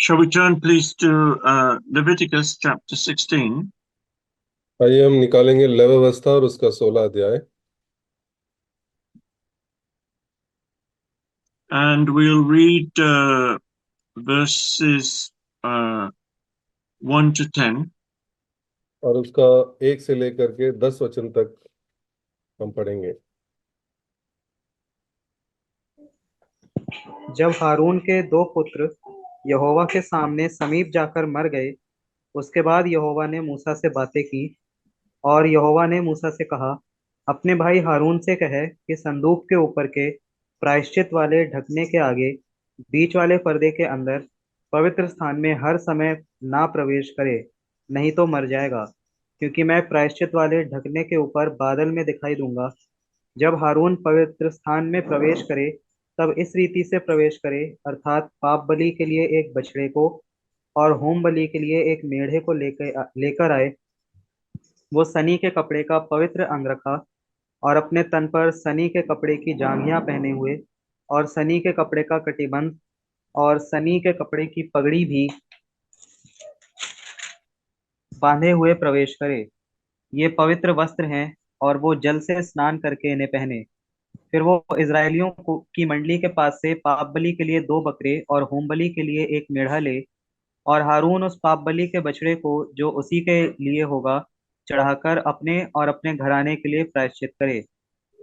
Shall we turn please to Leviticus chapter 16? आइए हम निकालेंगे लय व्यवस्था और उसका 16 अध्याय। And we'll read verses 1 to 10. और उसका 1 से लेकर के 10 वचन तक हम पढ़ेंगे। जब हारून के 2 पुत्र यहोवा के सामने समीप जाकर मर गए, उसके बाद यहोवा ने मूसा से बातें की। और यहोवा ने मूसा से कहा, अपने भाई हारून से कह कि संदूक के ऊपर के प्रायश्चित वाले ढकने के आगे बीच वाले पर्दे के अंदर पवित्र स्थान में हर समय ना प्रवेश करे, नहीं तो मर जाएगा, क्योंकि मैं प्रायश्चित वाले ढकने के ऊपर बादल में दिखाई दूंगा। जब हारून पवित्र स्थान में प्रवेश करे, तब इस रीति से प्रवेश करे, अर्थात पाप बलि के लिए एक बछड़े को और होम बलि के लिए एक मेढ़े को लेकर आए। वो सनी के कपड़े का पवित्र अंगरखा और अपने तन पर सनी के कपड़े की जांघिया पहने हुए और सनी के कपड़े का कटिबंध और सनी के कपड़े की पगड़ी भी बांधे हुए प्रवेश करे। ये पवित्र वस्त्र हैं, और वो जल से स्नान करके इन्हें पहने। फिर वो इजरायलियों की मंडली के पास से पाप बलि के लिए 2 बकरे और होम बलि के लिए एक मेढ़ा ले, और हारून उस पाप बलि के बछड़े को जो उसी के लिए होगा चढ़ाकर अपने और अपने घराने के लिए प्रायश्चित करे,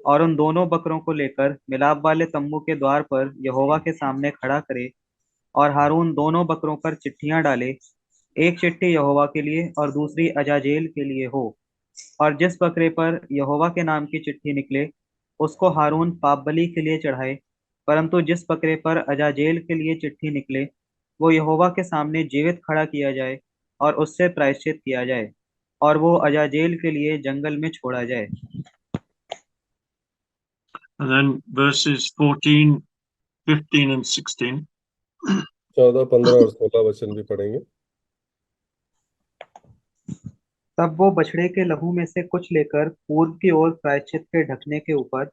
और उन दोनों बकरों को लेकर मिलाप वाले तम्बू के द्वार पर यहोवा के सामने खड़ा करे। और हारून दोनों बकरों पर चिट्ठियां डाले, एक चिट्ठी यहोवा के लिए और दूसरी अजाजेल के लिए हो। और जिस बकरे पर यहोवा के नाम की चिट्ठी निकले, उसको हारून पाप बलि के लिए चढ़ाए, परंतु जिस बकरे पर अजाजेल के लिए चिट्ठी निकले, वो यहोवा के सामने जीवित खड़ा किया जाए और उससे प्रायश्चित किया जाए, और वो अजाजेल के लिए जंगल में छोड़ा जाए। And then verses 14, 15 and 16. 14, 15 और 16 वचन भी पढ़ेंगे। तब वो बछड़े के लहू में से कुछ लेकर पूर्व की ओर प्रायश्चित के ढकने के ऊपर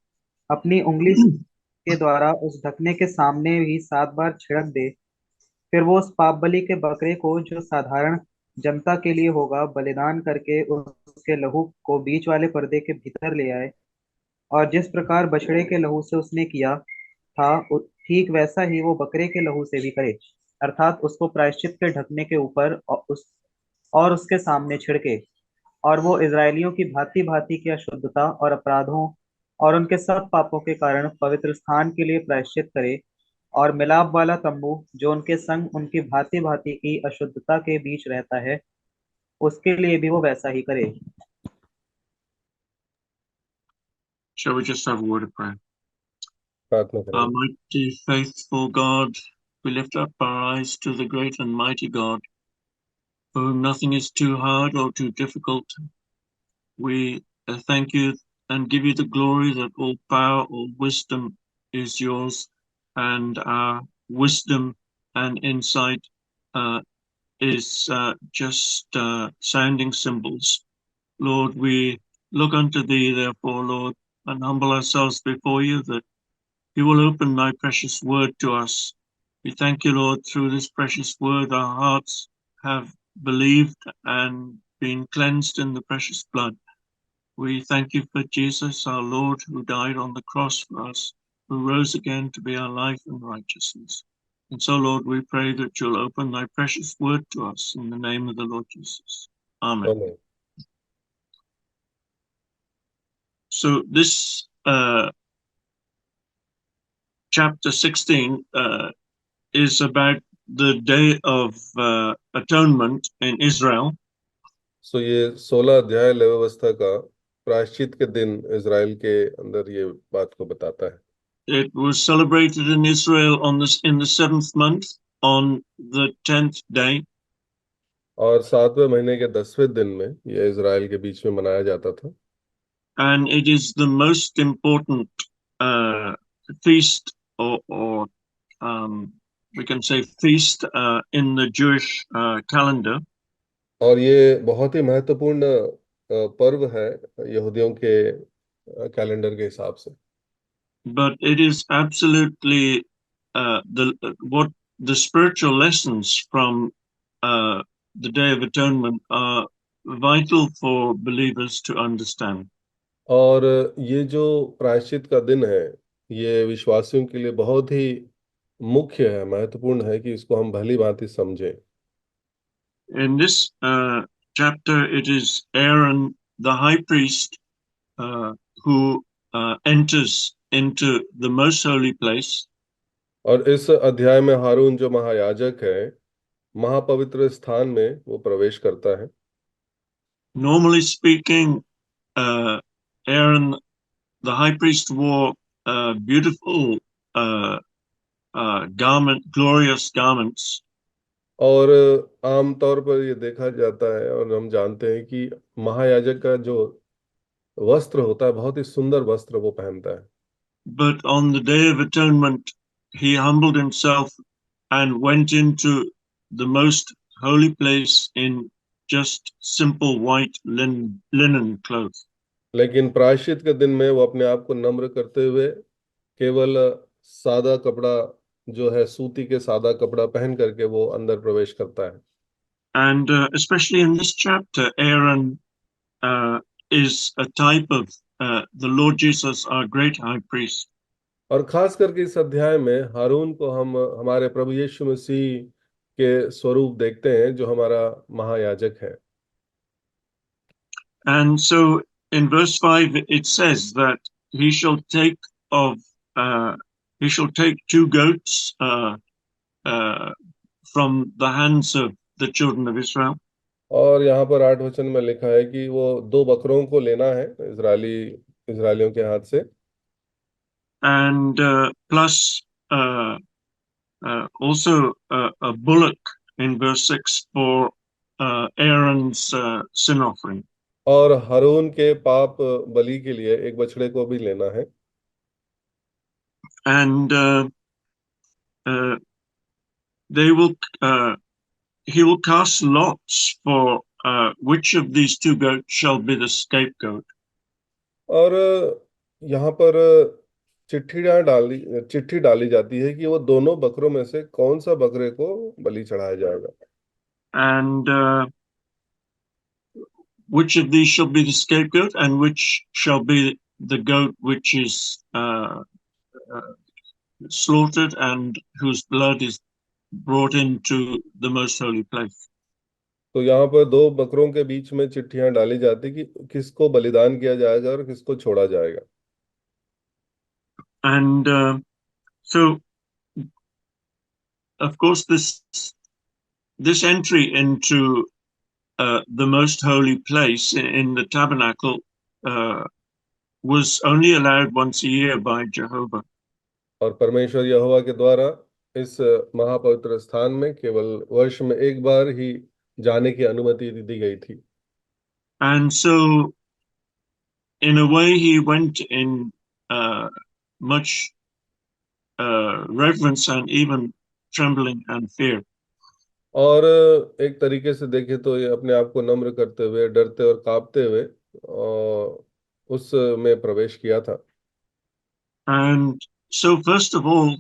अपनी उंगली के द्वारा उस ढकने के सामने ही 7 बार छिड़क दे। फिर वो उस पाप बलि के बकरे को जो साधारण जनता के लिए होगा बलिदान करके उसके लहू को बीच वाले पर्दे के भीतर ले आए, और जिस प्रकार बछड़े के लहू से उसने किया था, ठीक वैसा ही वो बकरे के लहू से भी करे, अर्थात उसको प्रायश्चित के ढकने के ऊपर और उसके सामने छिड़के। और वो इजरायलियों की भांति भांति की अशुद्धता और अपराधों और उनके सब पापों के कारण पवित्र स्थान के लिए प्रायश्चित करे, और मिलाप वाला तंबू जो उनके संग उनकी भांति भांति की अशुद्धता के बीच रहता है, उसके लिए भी वो वैसा ही करे। Shall we just have a word of prayer? प्रार्थना करेंगे। Almighty, faithful God, we lift up our eyes to the great and mighty God, for whom nothing is too hard or too difficult. We thank you and give you the glory that all power, all wisdom is yours, and our wisdom and insight is just sounding cymbals. Lord, we look unto thee, therefore, Lord, and humble ourselves before you, that you will open thy precious word to us. We thank you, Lord, through this precious word our hearts have believed and been cleansed in the precious blood. We thank you for Jesus, our Lord, who died on the cross for us, who rose again to be our life and righteousness. And so, Lord, we pray that you'll open thy precious word to us in the name of the Lord Jesus. Amen. आमीन। So this chapter 16 is about the Day of Atonement in Israel. सो ये 16 अध्याय लय व्यवस्था का प्रायश्चित के दिन Israel के अंदर ये बात को बताता है। It was celebrated in Israel in the 7th month on the 10th day. और 7वें महीने के 10वें दिन में ये इजराइल के बीच में मनाया जाता था। And it is the most important feast, or we can say feast in the Jewish calendar. और ये बहुत ही महत्वपूर्ण पर्व है यहूदियों के कैलेंडर के हिसाब से। But it is absolutely what the spiritual lessons from the Day of Atonement are vital for believers to understand. और ये जो प्रायश्चित का दिन है, ये विश्वासियों के लिए बहुत ही मुख्य है, महत्वपूर्ण है कि इसको हम भली भांति समझें। In this chapter, it is Aaron, the high priest, who enters into the most holy place. और इस अध्याय में हारून जो महायाजक है, महापवित्र स्थान में वो प्रवेश करता है। Normally speaking, Aaron, the high priest, wore beautiful glorious garments. और आमतौर पर ये देखा जाता है और हम जानते हैं कि महायाजक का जो वस्त्र होता है, बहुत ही सुंदर वस्त्र वो पहनता है। But on the Day of Atonement, he humbled himself and went into the most holy place in just simple white linen clothes. लेकिन प्रायश्चित के दिन में वो अपने आप को नम्र करते हुए केवल सादा कपड़ा, जो है सूती के सादा कपड़ा पहन करके वो अंदर प्रवेश करता है। And especially in this chapter, Aaron is a type of the Lord Jesus, our great high priest. और खास करके इस अध्याय में हारून को हम हमारे प्रभु यीशु मसीह के स्वरूप देखते हैं, जो हमारा महायाजक है। And so in verse 5 it says that he shall take two goats from the hands of the children of Israel. और यहाँ पर 8 वचन में लिखा है कि वो 2 बकरों को लेना है इजरायलियों के हाथ से। And plus also a bullock in verse 6 for Aaron's sin offering. और हारून के पाप बलि के लिए एक बछड़े को भी लेना है। And he will cast lots for which of these 2 goats shall be the scapegoat. और यहाँ पर चिट्ठी डाली जाती है कि वो दोनों बकरों में से कौन सा बकरे को बलि चढ़ाया जाएगा। And which of these shall be the scapegoat, and which shall be the goat which is slaughtered and whose blood is brought into the most holy place. तो यहाँ पर 2 बकरों के बीच में चिट्ठियां डाली जाती कि किसको बलिदान किया जाएगा और किसको छोड़ा जाएगा। And so of course this entry into the most holy place in the tabernacle was only allowed once a year by Jehovah. और परमेश्वर यहोवा के द्वारा इस महापवित्र स्थान में केवल वर्ष में एक बार ही जाने की अनुमति दी गई थी। And so in a way he went in much reverence and even trembling and fear. और एक तरीके से देखे तो ये अपने आप को नम्र करते हुए, डरते और कांपते हुए उस में प्रवेश किया था। And so first of all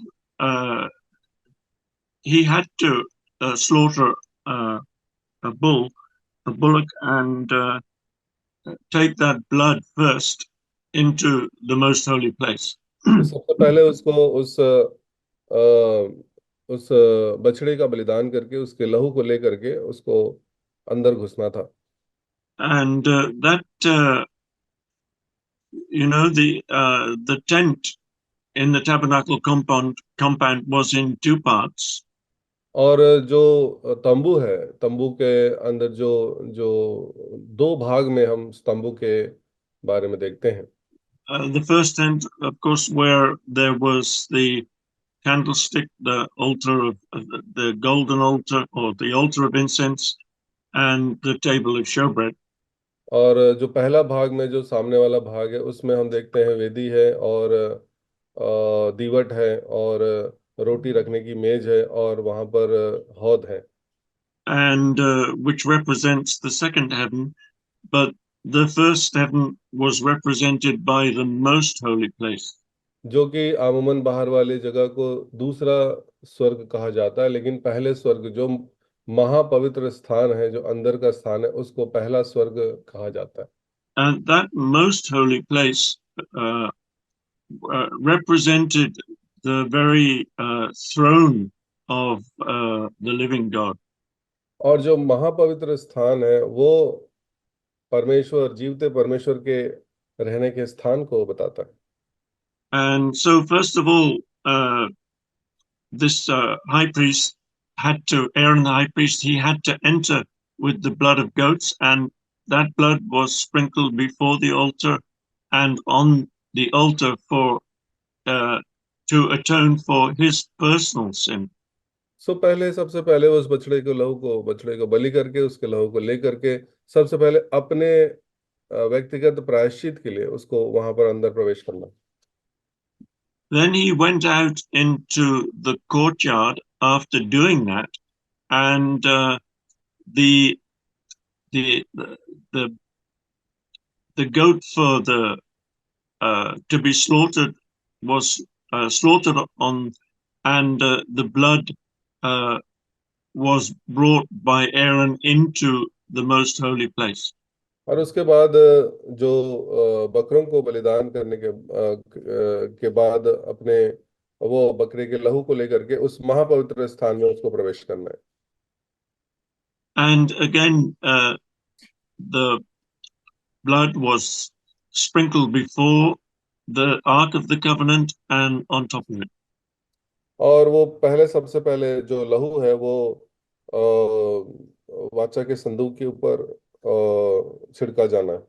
he had to slaughter a bullock, and take that blood first into the most holy place. सबसे पहले उसको उस बछड़े का बलिदान करके उसके लहू को लेकर के उसको अंदर घुसना था। And that the tent in the tabernacle compound was in 2 parts. और जो तंबू है, तंबू के अंदर जो जो 2 भाग में हम तंबू के बारे में देखते हैं। The first tent, of course, where there was the candlestick, the altar of the golden altar, or the altar of incense, and the table of showbread. और जो पहला भाग में जो सामने वाला भाग है, उसमें हम देखते हैं वेदी है और दीवट है और रोटी रखने की मेज है और वहां पर हौद है। And which represents the second heaven, but the first heaven was represented by the most holy place. जो कि अमूमन बाहर वाली जगह को दूसरा स्वर्ग कहा जाता है, लेकिन पहले स्वर्ग जो महापवित्र स्थान है, जो अंदर का स्थान है, उसको पहला स्वर्ग कहा जाता है। And that most holy place uh, represented the very throne of the living God. और जो महापवित्र स्थान है वो परमेश्वर, जीवते परमेश्वर के रहने के स्थान को बताता है। And so, first of all, this high priest had to, Aaron the high priest, he had to enter with the blood of goats, and that blood was sprinkled before the altar and on the altar for to atone for his personal sin. सो पहले, सबसे पहले उस बछड़े को बलि करके, उसके लहू को ले करके सबसे पहले अपने व्यक्तिगत प्रायश्चित के लिए उसको वहां पर अंदर प्रवेश करना। Then he went out into the courtyard after doing that, and the the the the goat for the to be slaughtered was slaughtered on, and the blood was brought by Aaron into the most holy place. और उसके बाद जो बकरों को बलिदान करने के बाद अपने वो बकरे के लहू को लेकर के उस महापवित्र स्थान में उसको प्रवेश करना है। And again, the blood was sprinkled before the Ark of the Covenant and on top of it. और वो पहले, सबसे पहले जो लहू है वो वाचा के संदूक के ऊपर छिड़का जाना है।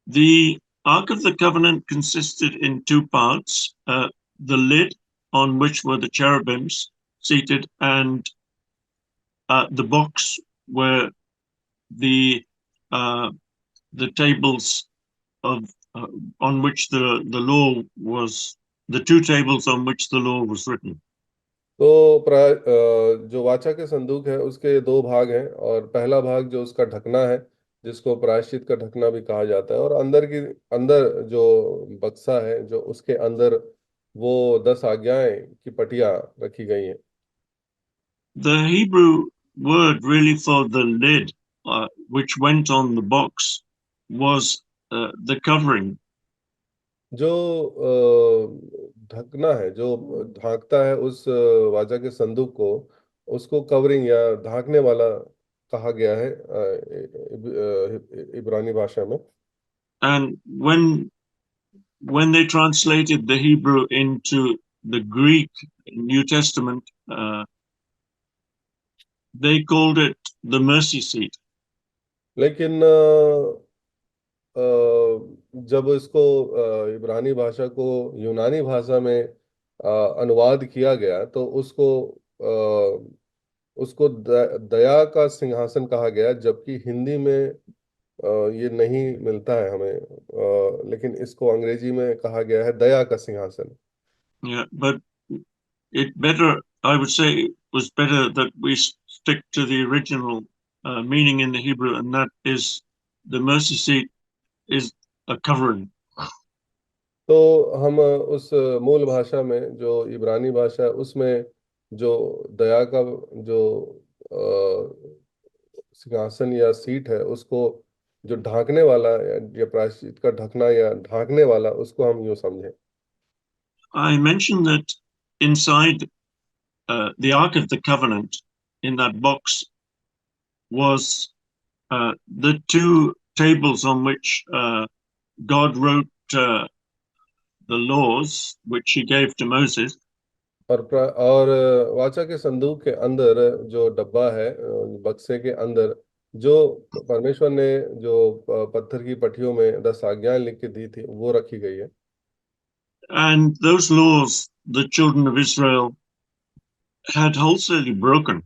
The Ark of the Covenant consisted in two parts, the lid on which were the cherubims seated, and the box where the tables of on which the law was, the two tables on which the law was written. तो जो वाचा के संदूक है उसके दो भाग हैं, और पहला भाग जो उसका ढकना है, जिसको प्रायश्चित का ढकना भी कहा जाता है, और अंदर जो बक्सा है, जो उसके अंदर वो 10 आज्ञाएं की पटियां रखी गई हैं। The Hebrew word really for the lid, which went on the box, was the covering. जो ढकना है, जो ढांकता है उस वाचा के संदूक को, उसको कवरिंग या ढांकने वाला कहा गया है इब्रानी भाषा में। And when they translated the Hebrew into the Greek New Testament, they called it the mercy seat. लेकिन जब इसको इब्रानी भाषा को यूनानी भाषा में अनुवाद किया गया तो उसको दया का सिंहासन कहा गया, जबकि हिंदी में ये नहीं मिलता है हमें, लेकिन इसको अंग्रेजी में कहा गया है दया का सिंहासन। Yeah, but I would say it was better that we stick to the original meaning in the Hebrew, and that is the mercy seat is a covering. तो हम उस मूल भाषा में, जो इब्रानी भाषा है, उसमें जो दया का जो सिंहासन या सीट है, उसको जो ढांकने वाला या प्रायश्चित का ढकना या ढांकने वाला, उसको हम यूं समझें। I mentioned that inside the Ark of the Covenant, in that box, was the two tables on which God wrote the laws which he gave to Moses. और वाचा के संदूक के अंदर जो डब्बा है, बक्से के अंदर जो परमेश्वर ने जो पत्थर की पट्टियों में 10 आज्ञाएं लिख के दी थी, वो रखी गई है। And those laws the children of Israel had wholesale broken.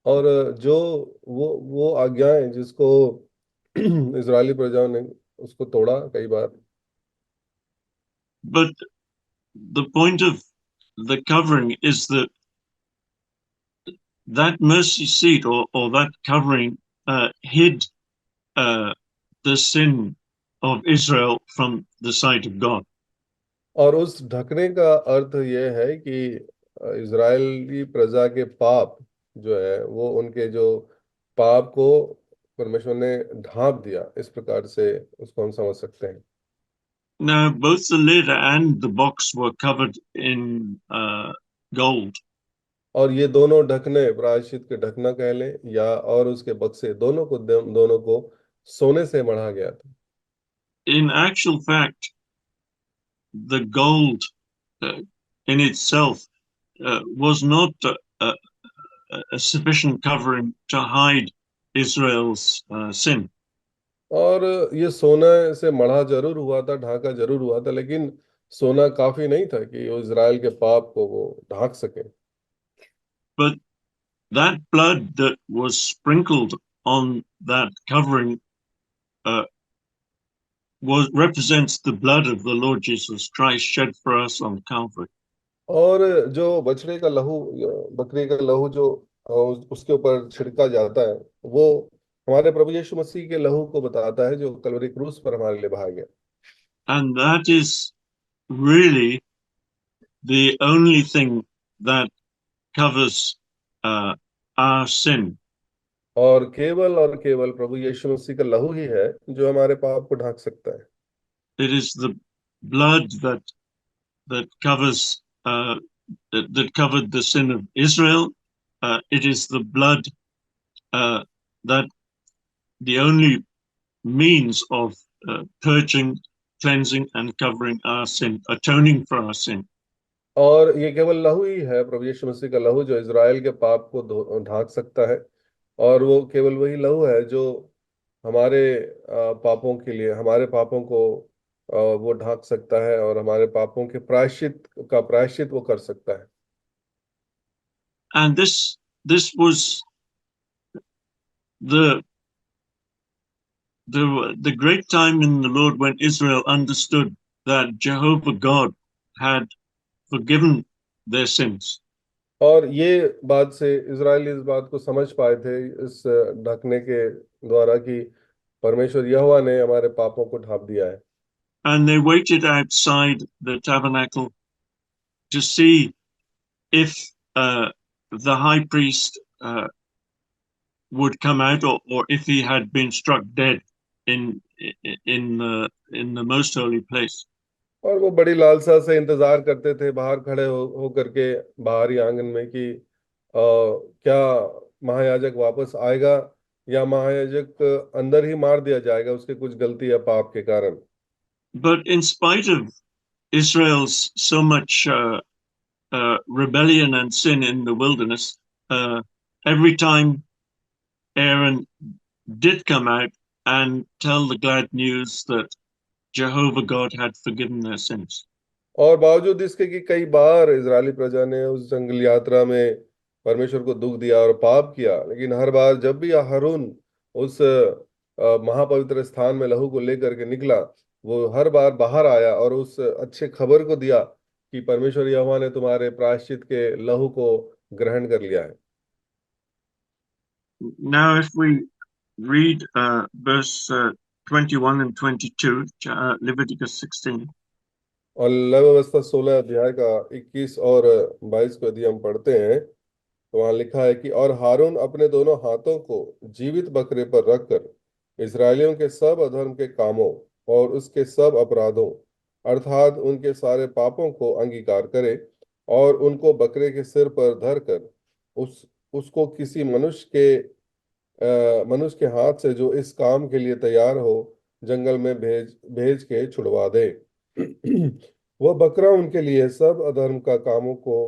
और जो वो आज्ञाएं जिसको इजरायली प्रजाओं ने उसको तोड़ा कई बार। But the point of the covering is that that mercy seat or that covering hid the sin of Israel from the sight of God. और उस ढकने का अर्थ ये है कि इजरायली प्रजा के पाप जो है वो उनके जो पाप को परमेश्वर ने ढांप दिया, इस प्रकार से उसको हम समझ सकते हैं। Now, both the lid and the box were covered in gold. और ये दोनों ढकने, प्रायश्चित के ढकना कह लें या और उसके बक्से, दोनों को सोने से मढ़ा गया था। In actual fact, the gold in itself was not a, a sufficient covering to hide Israel's sin. और ये सोना से मढ़ा जरूर हुआ था, ढांका जरूर हुआ था, लेकिन सोना काफी नहीं था कि वो इजराइल के पाप को वो ढांक सके। But that blood that was sprinkled on that covering uh, represents the blood of the Lord Jesus Christ shed for us on Calvary. और जो बछड़े का लहू, बकरी का लहू जो उसके ऊपर छिड़का जाता है, वो हमारे प्रभु यीशु मसीह के लहू को बताता है जो कलवरी क्रूस पर हमारे लिए बहा गया। And that is really the only thing that covers our sin. और केवल प्रभु यीशु मसीह का लहू ही है जो हमारे पाप को ढांक सकता है। It is the blood that covers that covered the sin of Israel. It is the blood that the only means of purging, cleansing, and covering our sin, atoning for our sin. और ये केवल लहू ही है, प्रभु यीशु मसीह का लहू, जो Israel के पाप को ढांक सकता है। और वो केवल वही लहू है जो हमारे पापों के लिए, हमारे पापों को वो ढांक सकता है और हमारे पापों के प्रायश्चित वो कर सकता है। And this was the the great time in the Lord when Israel understood that Jehovah God had forgiven their sins. और ये बात से इजराइली इस बात को समझ पाए थे इस ढकने के द्वारा कि परमेश्वर यहोवा ने हमारे पापों को ढांप दिया है। And they waited outside the tabernacle to see if the high priest would come out, or if he had been struck dead in the most holy place. और वो बड़ी लालसा से इंतजार करते थे बाहर खड़े हो करके बाहरी आंगन में कि क्या महायाजक वापस आएगा या महायाजक अंदर ही मार दिया जाएगा उसके कुछ गलती या पाप के कारण। But in spite of Israel's so much rebellion and sin in the wilderness, every time Aaron did come out and tell the glad news that Jehovah God had forgiven their sins. और बावजूद इसके कि कई बार Israeli प्रजा ने उस जंगल यात्रा में परमेश्वर को दुख दिया और पाप किया, लेकिन हर बार जब भी हारून उस महापवित्र स्थान में लहू को लेकर के निकला, वो हर बार बाहर आया और उस अच्छे खबर को दिया कि परमेश्वर यहोवा ने तुम्हारे प्रायश्चित के लहू को ग्रहण कर लिया है। Now, if we read verse 21 and 22, Leviticus 16. और लेवी व्यवस्था 16 अध्याय का 21 और 22 को यदि हम पढ़ते हैं तो वहां लिखा है कि और हारून अपने दोनों हाथों को जीवित बकरे पर रखकर इस्राएलियों के सब अधर्म के कामों और उसके सब अपराधों अर्थात उनके सारे पापों को अंगीकार करे और उनको बकरे के सिर पर धरकर उसको किसी मनुष्य के हाथ से जो इस काम के लिए तैयार हो जंगल में भेज के छुड़वा दे। वह बकरा उनके लिए सब अधर्म का कामों को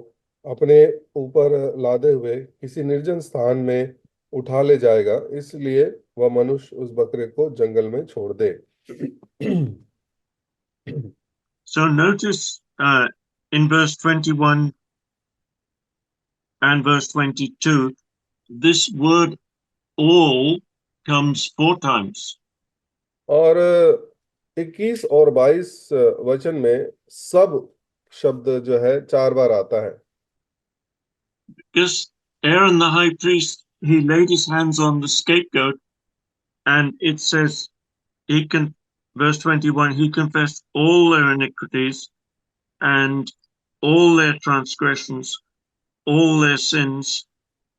अपने ऊपर लादे हुए किसी निर्जन स्थान में उठा ले जाएगा, इसलिए वह मनुष्य उस बकरे को जंगल में छोड़ दे। So notice in verse 21 and verse 22, this word all comes 4 times. और 21 और 22 वचन में सब शब्द जो है 4 बार आता है। Because Aaron the high priest, he laid his hands on the scapegoat, and it says verse 21, he confessed all their iniquities and all their transgressions, all their sins,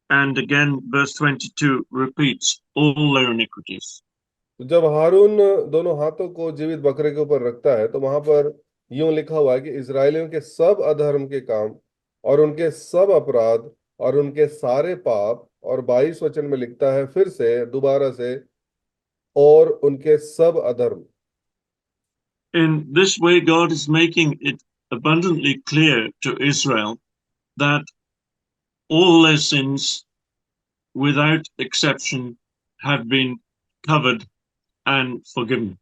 and again, verse 22 repeats all their iniquities. तो जब हारून दोनों हाथों को जीवित बकरे के ऊपर रखता है तो वहां पर यूं लिखा हुआ है कि इजरायलियों के सब अधर्म के काम और उनके सब अपराध और उनके सारे पाप, और 22 वचन में लिखता है फिर से दोबारा से, और उनके सब अधर्म। In this way, God is making it abundantly clear to Israel that all their sins, without exception, have been covered and forgiven.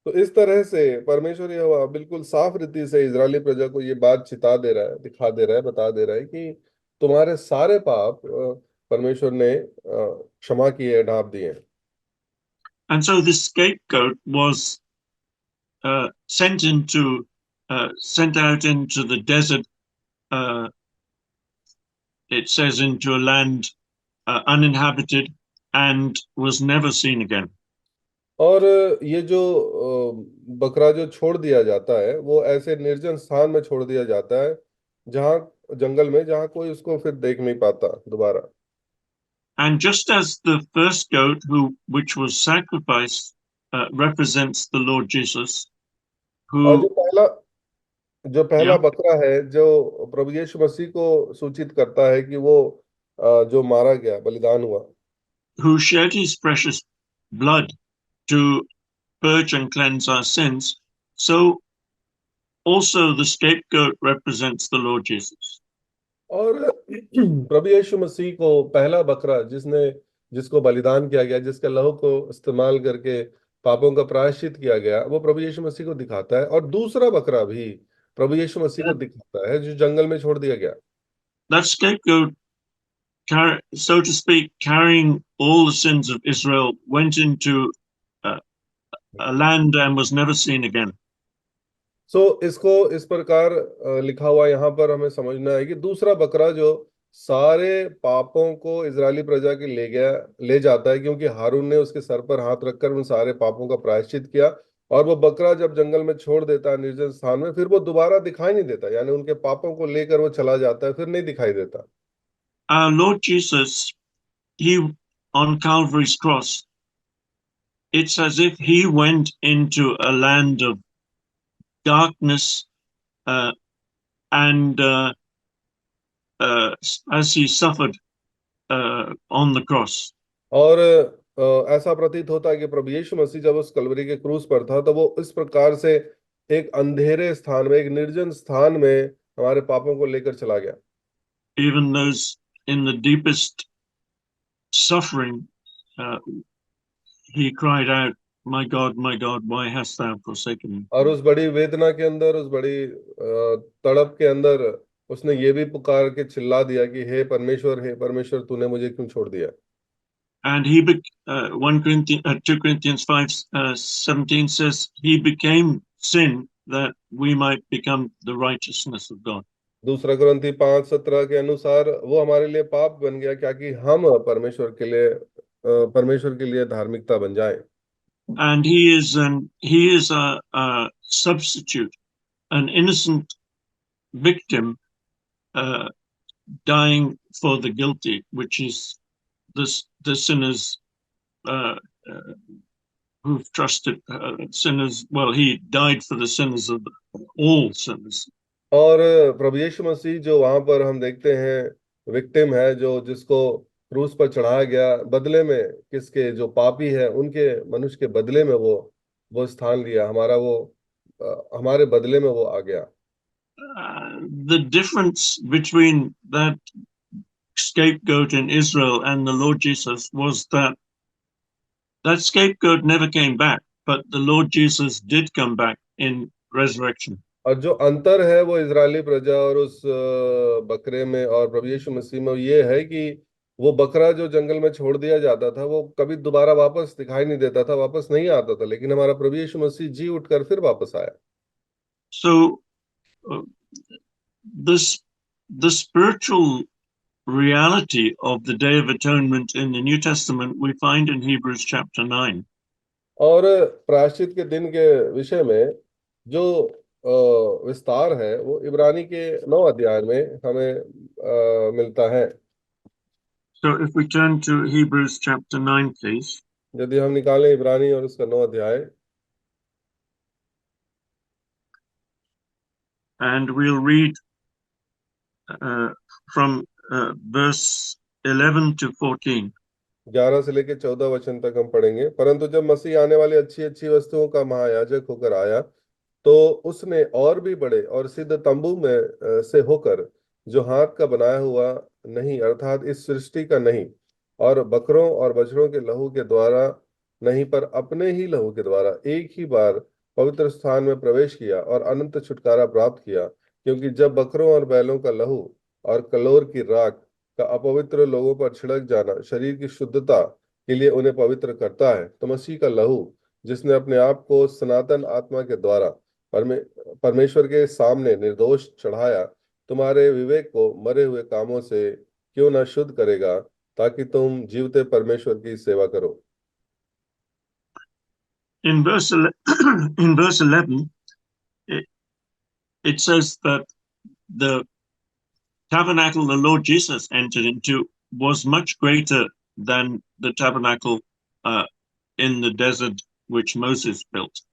तो इस तरह से परमेश्वर यहोवा बिल्कुल साफ रीति से इजरायली प्रजा को ये बात चिता दे रहा है, दिखा दे रहा है, बता दे रहा है कि तुम्हारे सारे पाप परमेश्वर ने क्षमा किए, ढांप दिए। And so the scapegoat was sent out into the desert. It says into a land uninhabited and was never seen again. और ये जो बकरा जो छोड़ दिया जाता है वो ऐसे निर्जन स्थान में छोड़ दिया जाता है, जहाँ जंगल में, जहाँ कोई उसको फिर देख नहीं पाता दोबारा। And just as the first goat, which was sacrificed, represents the Lord Jesus, और who जो पहला yeah, बकरा है जो प्रभु यीशु मसीह को सूचित करता है कि वो जो मारा गया, बलिदान हुआ, who shed his precious blood to purge and cleanse our sins, so also the scapegoat represents the Lord Jesus. और प्रभु यीशु मसीह को पहला बकरा जिसको बलिदान किया गया, जिसके लहू को इस्तेमाल करके पापों का प्रायश्चित किया गया, वो प्रभु यीशु मसीह को दिखाता है। और दूसरा बकरा भी प्रभु यीशु मसीह को दिखाता है जो जंगल में छोड़ दिया गया। That scapegoat, so to speak, carrying all the sins of Israel, went into a land and was never seen again. सो इसको इस प्रकार लिखा हुआ यहाँ पर हमें समझना है कि दूसरा बकरा जो सारे पापों को इजरायली प्रजा के ले जाता है, क्योंकि हारून ने उसके सर पर हाथ रखकर उन सारे पापों का प्रायश्चित किया, और वो बकरा जब जंगल में छोड़ देता है निर्जन स्थान में, फिर वो दोबारा दिखाई नहीं देता, यानी उनके पापों को लेकर वो चला जाता है, फिर नहीं दिखाई देता। Our Lord Jesus, he on Calvary's cross, it's as if he went into a land of darkness and as he suffered on the cross. और ऐसा प्रतीत होता है कि प्रभु यीशु मसीह जब उस कलवरी के क्रूस पर था तो वो इस प्रकार से एक अंधेरे स्थान में, एक निर्जन स्थान में हमारे पापों को लेकर चला गया। Even those in the deepest suffering, he cried out, my God, why hast thou forsaken me? और उस बड़ी वेदना के अंदर, उस बड़ी तड़प के अंदर उसने ये भी पुकार के चिल्ला दिया कि हे परमेश्वर, तूने मुझे क्यों छोड़ दिया। And 2 Corinthians 5:17 says he became sin that we might become the righteousness of God. दूसरा कुरिन्थी 5:17 के अनुसार वो हमारे लिए पाप बन गया, क्या कि हम परमेश्वर के लिए धार्मिकता बन जाए। And he is a substitute, an innocent victim, dying for the guilty, which is the sinners who've trusted sinners. Well, he died for the sinners of all sinners. और प्रभु यीशु मसीह जो वहां पर हम देखते हैं विक्टिम है, जिसको क्रूस पर चढ़ाया गया, बदले में किसके, जो पापी है उनके, मनुष्य के बदले में वो स्थान लिया, हमारे बदले में वो आ गया। The difference between that scapegoat in Israel and the Lord Jesus was that scapegoat never came back, but the Lord Jesus did come back in resurrection. और जो अंतर है वो इजरायली प्रजा और उस बकरे में और प्रभु यीशु मसीह में ये है कि वो बकरा जो जंगल में छोड़ दिया जाता था वो कभी दोबारा वापस दिखाई नहीं देता था, वापस नहीं आता था, लेकिन हमारा प्रभु यीशु मसीह जी उठकर फिर वापस आया। So the spiritual reality of the Day of Atonement in the New Testament we find in Hebrews chapter 9. और प्रायश्चित के दिन के विषय में जो विस्तार है वो इब्रानी के 9 अध्याय में हमें मिलता है। So if we turn to Hebrews chapter 9, please. यदि हम निकालें इब्रानी और उसका 9 अध्याय, And we'll read from verse 11 to 14. 11 से लेकर 14 वचन तक हम पढ़ेंगे। परंतु जब मसीह आने वाली अच्छी अच्छी वस्तुओं का महायाजक होकर आया, तो उसने और भी बड़े और सिद्ध तंबू में से होकर, जो हाथ का बनाया हुआ नहीं, अर्थात इस सृष्टि का नहीं, और बकरों और बछड़ों के लहू के द्वारा नहीं, पर अपने ही लहू के द्वारा एक ही बार पवित्र स्थान में प्रवेश किया और अनंत छुटकारा प्राप्त किया। क्योंकि जब बकरों और बैलों का लहू और कलोर की राख का अपवित्र लोगों पर छिड़क जाना शरीर की शुद्धता के लिए उन्हें पवित्र करता है, तो मसीह का लहू, जिसने अपने आप को सनातन आत्मा के द्वारा परमेश्वर के सामने निर्दोष चढ़ाया, तुम्हारे विवेक को मरे हुए कामों से क्यों न शुद्ध करेगा, ताकि तुम जीवते परमेश्वर की सेवा करो। In verse 11, it says that the tabernacle the Lord Jesus entered into was much greater than the tabernacle in the desert which Moses built.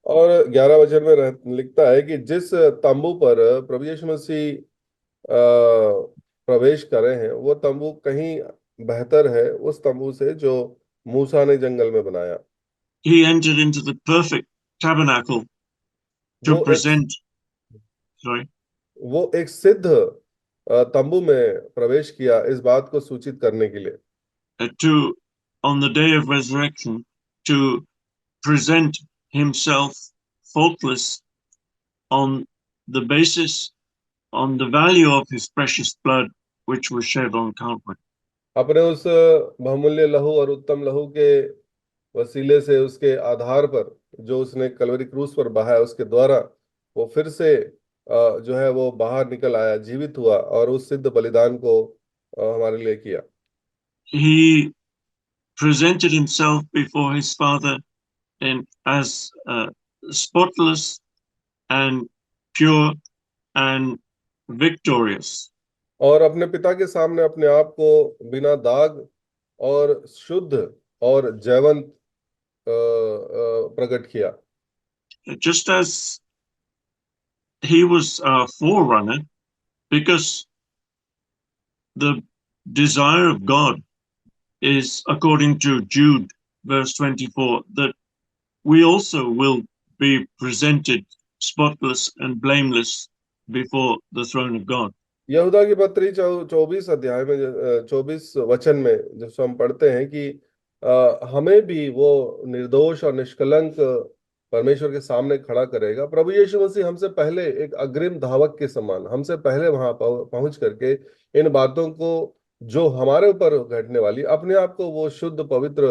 और 11 वचन में लिखता है कि जिस तंबू पर प्रभु यीशु मसीह प्रवेश करे हैं, वो तंबू कहीं बेहतर है उस तंबू से जो मूसा ने जंगल में बनाया। He entered into the perfect tabernacle to present. Sorry. वो एक सिद्ध तंबू में प्रवेश किया इस बात को सूचित करने के लिए, to on the day of resurrection to present himself faultless on the basis, on the value of his precious blood which was shed on Calvary. अपने उस बहुमूल्य लहू और उत्तम लहू के वसीले से, उसके आधार पर जो उसने कलवरी क्रूस पर बहाया, उसके द्वारा वो फिर से जो है वो बाहर निकल आया, जीवित हुआ और उस सिद्ध बलिदान को हमारे लिए किया। He presented himself before his Father as spotless and pure and victorious. और अपने पिता के सामने अपने आप को बिना दाग और शुद्ध और जयवंत प्रकट किया। Just as he was a forerunner, because the desire of God is, according to Jude verse 24, that we also will be presented spotless and blameless before the throne of God. यहूदा की पत्री 24 अध्याय में 24 वचन में जब हम पढ़ते हैं कि हमें भी वो निर्दोष और निष्कलंक परमेश्वर के सामने खड़ा करेगा। प्रभु यीशु मसीह हमसे पहले एक अग्रिम धावक के समान हमसे पहले वहां पहुंच करके इन बातों को जो हमारे ऊपर घटने वाली, अपने आप को वो शुद्ध, पवित्र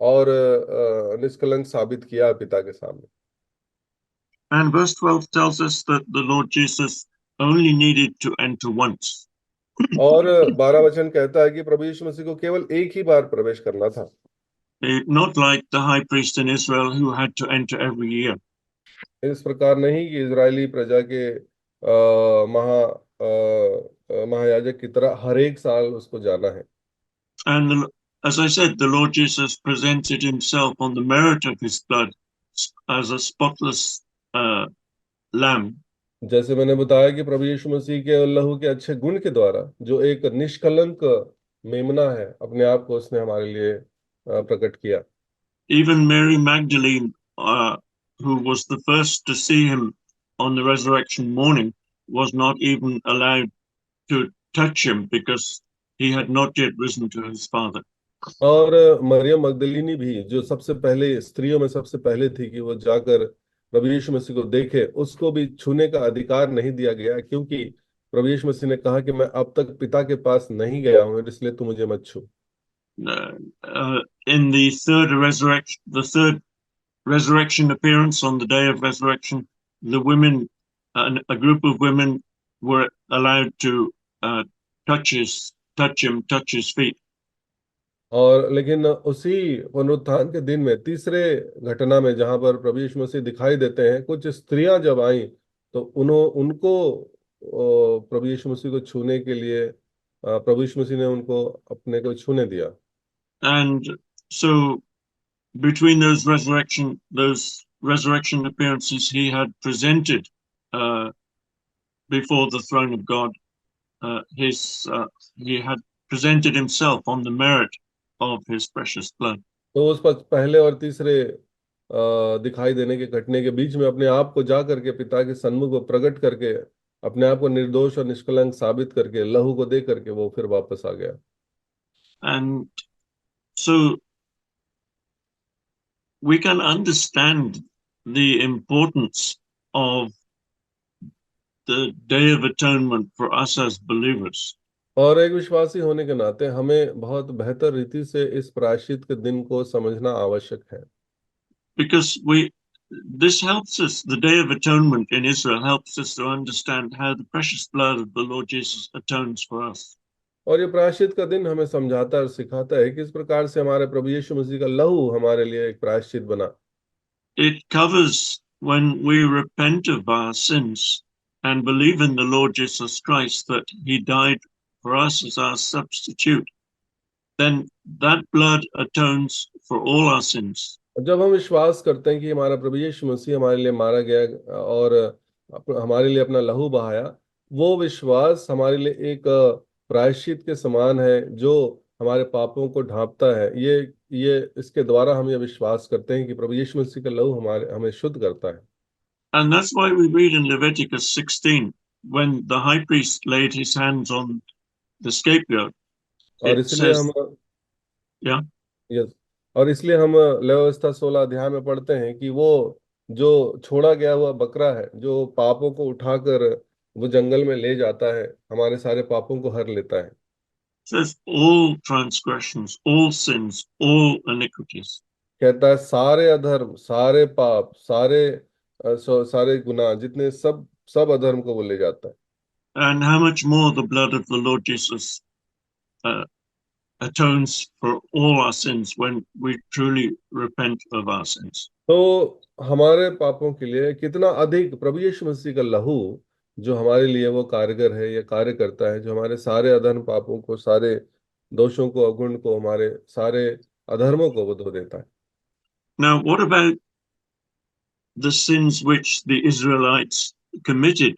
और निष्कलंक साबित किया पिता के सामने। And verse 12 tells us that the Lord Jesus only needed to enter once. और 12 वचन कहता है कि प्रभु यीशु मसीह को केवल एक ही बार प्रवेश करना था। Not like the high priest in Israel who had to enter every year. इस प्रकार नहीं कि इजरायली प्रजा के महायाजक की तरह हर एक साल उसको जाना है। And as I said, the Lord Jesus presented himself on the merit of his blood as a spotless lamb. जैसे मैंने बताया कि प्रभु यीशु मसीह के लहू के अच्छे गुण के द्वारा जो एक निष्कलंक मेमना है, अपने आप को उसने हमारे लिए प्रकट किया। Even Mary Magdalene, who was the first to see him on the resurrection morning, was not even allowed to touch him because he had not yet risen to his Father. और मरियम मगदलीनी भी, जो सबसे पहले स्त्रियों में सबसे पहले थी कि वो जाकर प्रभु यीशु मसीह को देखे, उसको भी छूने का अधिकार नहीं दिया गया, क्योंकि प्रभु यीशु मसीह ने कहा कि मैं अब तक पिता के पास नहीं गया हूं, इसलिए तू मुझे मत छू। In the third resurrection appearance on the day of resurrection, the women, a group of women, were allowed to touch his feet. और लेकिन उसी पुनरुत्थान के दिन में तीसरे घटना में, जहां पर प्रभु यीशु मसीह दिखाई देते हैं, कुछ स्त्रियां जब आई तो उनको प्रभु यीशु मसीह को छूने के लिए प्रभु यीशु मसीह ने उनको अपने को छूने दिया। And so between those resurrection appearances, he had presented before the throne of God he had presented himself on the merit of his precious blood. तो उस पहले और तीसरे दिखाई देने के घटने के बीच में अपने आप को जा करके पिता के सन्मुख को प्रकट करके अपने आप को निर्दोष और निष्कलंक साबित करके लहू को दे करके वो फिर वापस आ गया। And so we can understand the importance of the Day of Atonement for us as believers. और एक विश्वासी होने के नाते हमें बहुत बेहतर रीति से इस प्रायश्चित के दिन को समझना आवश्यक है। Because this helps us, the Day of Atonement in Israel helps us to understand how the precious blood of the Lord Jesus atones for us. और ये प्रायश्चित का दिन हमें समझाता और सिखाता है कि इस प्रकार से हमारे प्रभु यीशु मसीह का लहू हमारे लिए एक प्रायश्चित बना। It covers when we repent of our sins and believe in the Lord Jesus Christ, that he died for us as our substitute, then that blood atones for all our sins. जब हम विश्वास करते हैं कि हमारा प्रभु यीशु मसीह हमारे लिए मारा गया और हमारे लिए अपना लहू बहाया, वो विश्वास हमारे लिए एक प्रायश्चित के समान है जो हमारे पापों को ढांपता है। ये इसके द्वारा हम ये विश्वास करते हैं कि प्रभु यीशु मसीह का लहू हमें शुद्ध करता है। And that's why we read in Leviticus 16, when the high priest laid his hands on the scapegoat, और it इसलिए says, हम yeah, यस और इसलिए हम लेवी व्यवस्था 16 अध्याय में पढ़ते हैं कि वो जो छोड़ा गया हुआ बकरा है जो पापों को उठाकर वो जंगल में ले जाता है, हमारे सारे पापों को हर लेता है। says all transgressions, all sins, all iniquities. कहता है सारे अधर्म, सारे पाप, सारे गुनाह जितने सब अधर्म को वो ले जाता है। And how much more the blood of the Lord Jesus atones for all our sins when we truly repent of our sins. तो हमारे पापों के लिए कितना अधिक प्रभु यीशु मसीह का लहू जो हमारे लिए वो कारगर है या कार्य करता है, जो हमारे सारे अधर्म पापों को, सारे दोषों को, अवगुण को, हमारे सारे अधर्मों को वो धो देता है। Now, what about the sins which the Israelites committed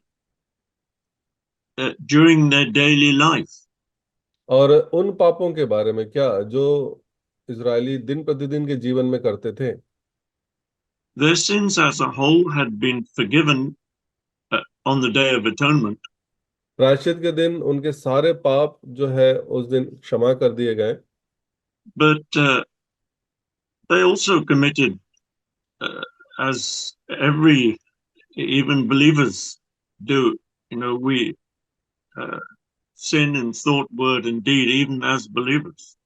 during their daily life? और उन पापों के बारे में क्या जो इजरायली दिन प्रतिदिन के जीवन में करते थे? Their sins as a whole had been forgiven on the Day of Atonement. प्रायश्चित के दिन उनके सारे पाप जो है उस दिन क्षमा कर दिए गए। But they also committed, as even believers do, we sin in thought, word, and deed, even as believers.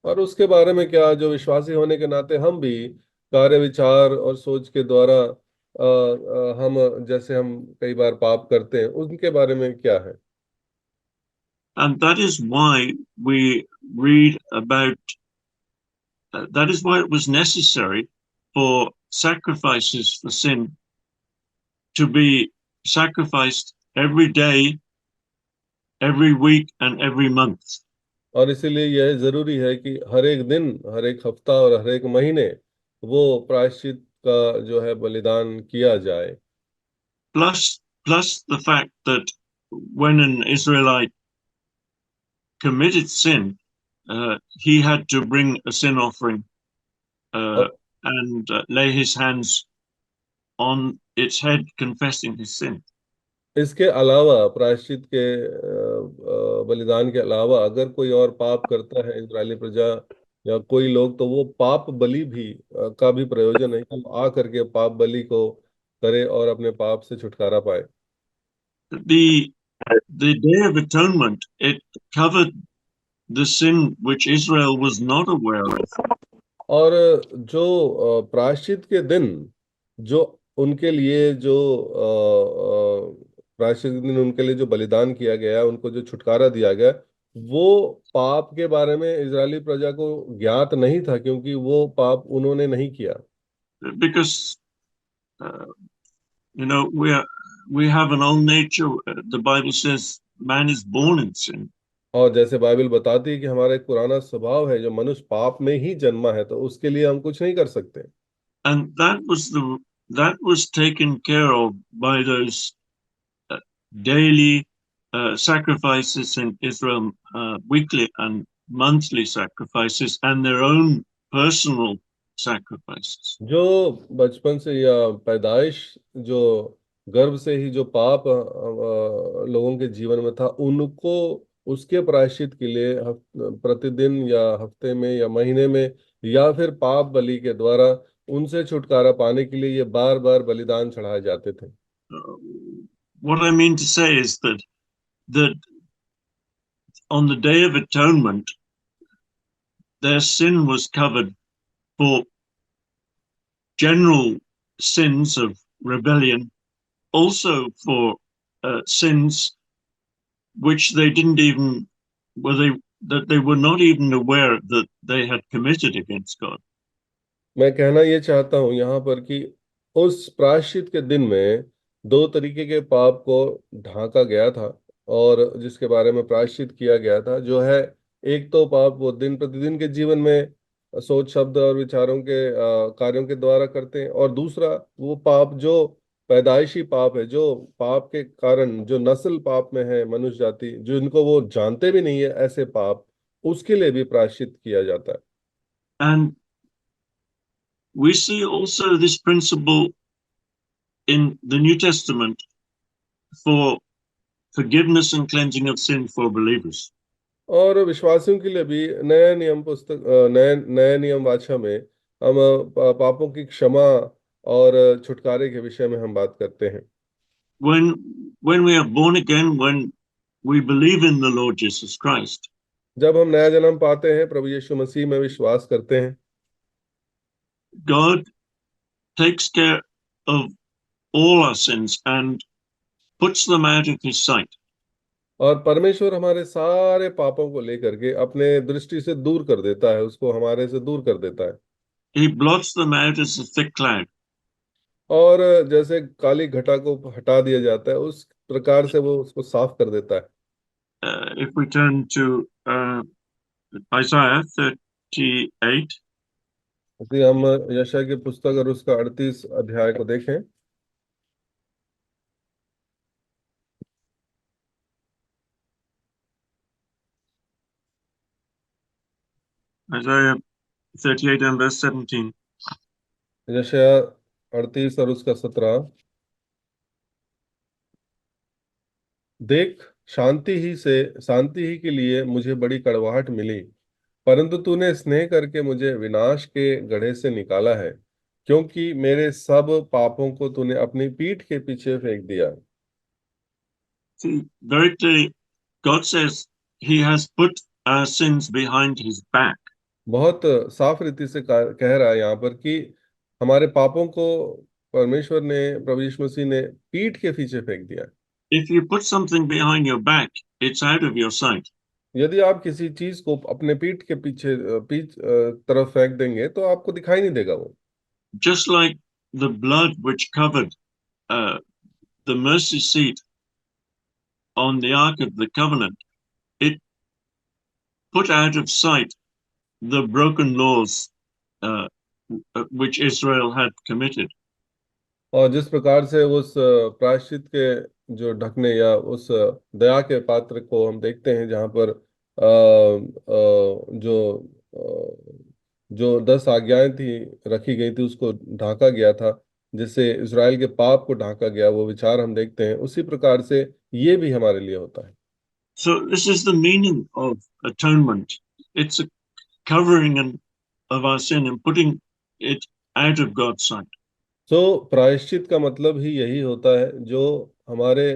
और उसके बारे में क्या जो विश्वासी होने के नाते हम भी कार्य, विचार और सोच के द्वारा हम जैसे हम कई बार पाप करते हैं, उनके बारे में क्या है? And that is why we read about, that is why it was necessary for sacrifices for sin to be sacrificed every day, every week, and every month. और इसीलिए यह जरूरी है कि हर एक दिन, हर एक हफ्ता और हर एक महीने वो प्रायश्चित का जो है बलिदान किया जाए। Plus the fact that when an Israelite committed sin, he had to bring a sin offering and lay his hands on its head, confessing his sin. इसके अलावा प्रायश्चित के बलिदान के अलावा अगर कोई और पाप करता है इजरायली प्रजा या कोई लोग, तो वो पाप बलि भी का भी प्रयोजन है कि आ करके पाप बलि को करे और अपने पाप से छुटकारा पाए। The Day of Atonement, it covered the sin which Israel was not aware of. और जो प्रायश्चित के दिन जो उनके लिए जो प्रायश्चित के दिन उनके लिए जो बलिदान किया गया, उनको जो छुटकारा दिया गया, वो पाप के बारे में इजरायली प्रजा को ज्ञात नहीं था, क्योंकि वो पाप उन्होंने नहीं किया। Because we have an old nature. The Bible says man is born in sin. और जैसे बाइबल बताती है कि हमारा एक पुराना स्वभाव है जो मनुष्य पाप में ही जन्मा है, तो उसके लिए हम कुछ नहीं कर सकते। And that was taken care of by those daily sacrifices in Israel, weekly and monthly sacrifices, and their own personal sacrifices. जो बचपन से या पैदाइश, जो गर्भ से ही जो पाप लोगों के जीवन में था, उनको उसके प्रायश्चित के लिए प्रतिदिन या हफ्ते में या महीने में या फिर पाप बलि के द्वारा उनसे छुटकारा पाने के लिए ये बार बार बलिदान चढ़ाए जाते थे। What I mean to say is that on the Day of Atonement, their sin was covered for general sins of rebellion, also for sins which they didn't even, that they were not even aware that they had committed against God. मैं कहना ये चाहता हूं यहाँ पर कि उस प्रायश्चित के दिन में दो तरीके के पाप को ढांका गया था और जिसके बारे में प्रायश्चित किया गया था, जो है एक तो पाप वो दिन प्रतिदिन के जीवन में सोच शब्द और विचारों के कार्यों के द्वारा करते हैं, और दूसरा वो पाप जो पैदाइशी पाप है, जो पाप के कारण जो नस्ल पाप में है मनुष्य जाति, जो इनको वो जानते भी नहीं है ऐसे पाप, उसके लिए भी प्रायश्चित किया जाता है। And we see also this principle in the New Testament for forgiveness and cleansing of sin for believers. और विश्वासियों के लिए भी नया नियम पुस्तक नए नए नियम वाचा में हम पापों की क्षमा और छुटकारे के विषय में हम बात करते हैं। When we are born again, when we believe in the Lord Jesus Christ, जब हम नया जन्म पाते हैं, प्रभु यीशु मसीह में विश्वास करते हैं, God takes care of all our sins and puts them out of his sight. और परमेश्वर हमारे सारे पापों को लेकर के अपने दृष्टि से दूर कर देता है, उसको हमारे से दूर कर देता है। He blots them out as a thick cloud. और जैसे काली घटा को हटा दिया जाता है, उस प्रकार से वो उसको साफ कर देता है। If we turn to Isaiah 38, यदि हम यशायाह की पुस्तक और उसका 38 अध्याय को देखें, Isaiah 38 and verse 17. यशायाह 38 और उसका 17, देख शांति ही के लिए मुझे बड़ी कड़वाहट मिली, परंतु तूने स्नेह करके मुझे विनाश के गड्ढे से निकाला है, क्योंकि मेरे सब पापों को तूने अपनी पीठ के पीछे फेंक दिया। See, very clearly, God says he has put our sins behind his back. बहुत साफ रीति से कह रहा है यहाँ पर कि हमारे पापों को परमेश्वर ने, प्रभु यीशु मसीह ने पीठ के पीछे फेंक दिया। If you put something behind your back, it's out of your sight. यदि आप किसी चीज को अपने पीठ के पीठ तरफ फेंक देंगे तो आपको दिखाई नहीं देगा वो। Just like the blood which covered the mercy seat on the Ark of the Covenant, it put out of sight the broken laws which Israel had committed. और जिस प्रकार से उस प्रायश्चित के जो ढकने या उस दया के पात्र को हम देखते हैं, जहाँ पर जो 10 आज्ञाएं थी रखी गई थी, उसको ढांका गया था, जिससे इज़राइल के पाप को ढांका गया, वो विचार हम देखते हैं। उसी प्रकार से ये भी हमारे लिए होता है। So this is the meaning of atonement. It's a covering of our sin and putting it out of God's sight. तो प्रायश्चित का मतलब ही यही होता है, जो हमारे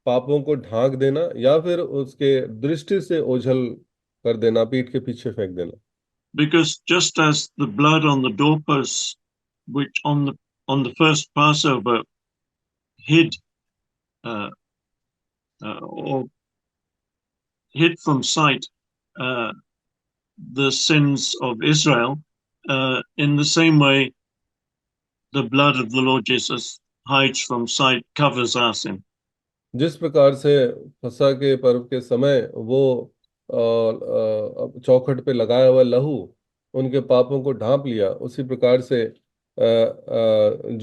पापों को ढांक देना या फिर उसके दृष्टि से ओझल कर देना, पीठ के पीछे फेंक देना। Because just as the blood on the doorposts, which on the first Passover hid or hid from sight the sins of Israel, in the same way, the blood of the Lord Jesus hides from sight, covers our sin. जिस प्रकार से फसह के पर्व के समय वो चौखट पे लगाया हुआ लहू उनके पापों को ढांप लिया, उसी प्रकार से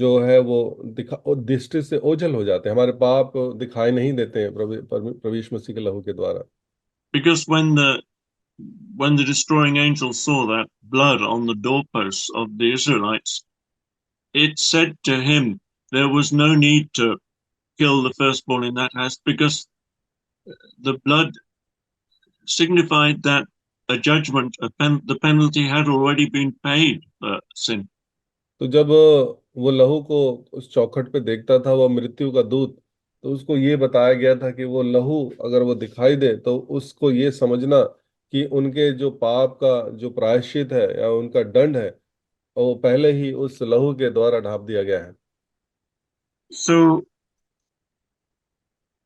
जो है वो दृष्टि से ओझल हो जाते हैं, हमारे पाप दिखाई नहीं देते हैं प्रभु यीशु मसीह के लहू के द्वारा। Because when the destroying angel saw that blood on the doorposts of the Israelites, it said to him there was no need to kill the firstborn in that house, because the blood signified that a judgment, the penalty had already been paid for sin. तो जब वो लहू को उस चौखट पे देखता था, वो मृत्यु का दूत, तो उसको ये बताया गया था कि वो लहू अगर वो दिखाई दे तो उसको ये समझना कि उनके जो पाप का जो प्रायश्चित है या उनका दंड है वो पहले ही उस लहू के द्वारा ढांप दिया गया है। So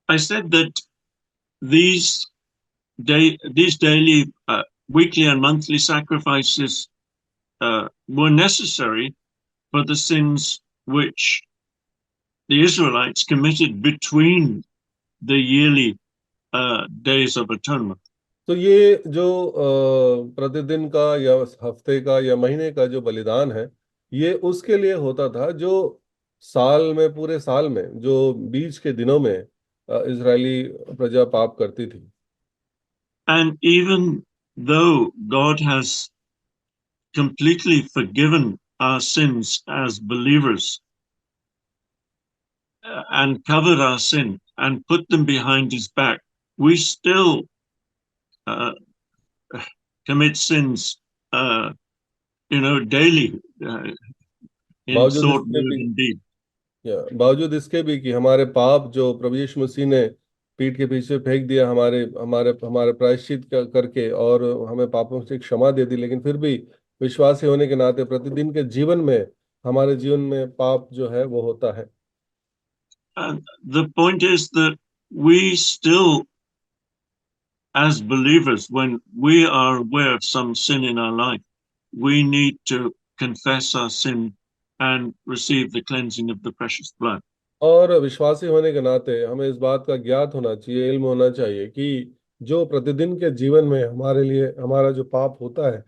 I said that these daily, weekly and monthly sacrifices were necessary for the sins which the Israelites committed between the yearly days of atonement. तो ये जो प्रतिदिन का या हफ्ते का या महीने का जो बलिदान है, ये उसके लिए होता था जो साल में, पूरे साल में जो बीच के दिनों में इजरायली प्रजा पाप करती थी। And even though God has completely forgiven our sins as believers and covered our sin and put them behind his back, we still commit sins, daily, in बावजूद thought, इसके word, भी and deed. बावजूद इसके भी कि हमारे पाप जो प्रभु यीशु मसीह ने पीठ के पीछे फेंक दिया, हमारे हमारे हमारे प्रायश्चित करके, और हमें पापों से क्षमा दे दी, लेकिन फिर भी विश्वासी होने के नाते प्रतिदिन के जीवन में हमारे जीवन में पाप जो है वो होता है। And the point is that we still, as believers, when we are aware of some sin in our life, we need to confess our sin and receive the cleansing of the precious blood. और विश्वासी होने के नाते हमें इस बात का ज्ञात होना चाहिए, इल्म होना चाहिए कि जो प्रतिदिन के जीवन में हमारे लिए हमारा जो पाप होता है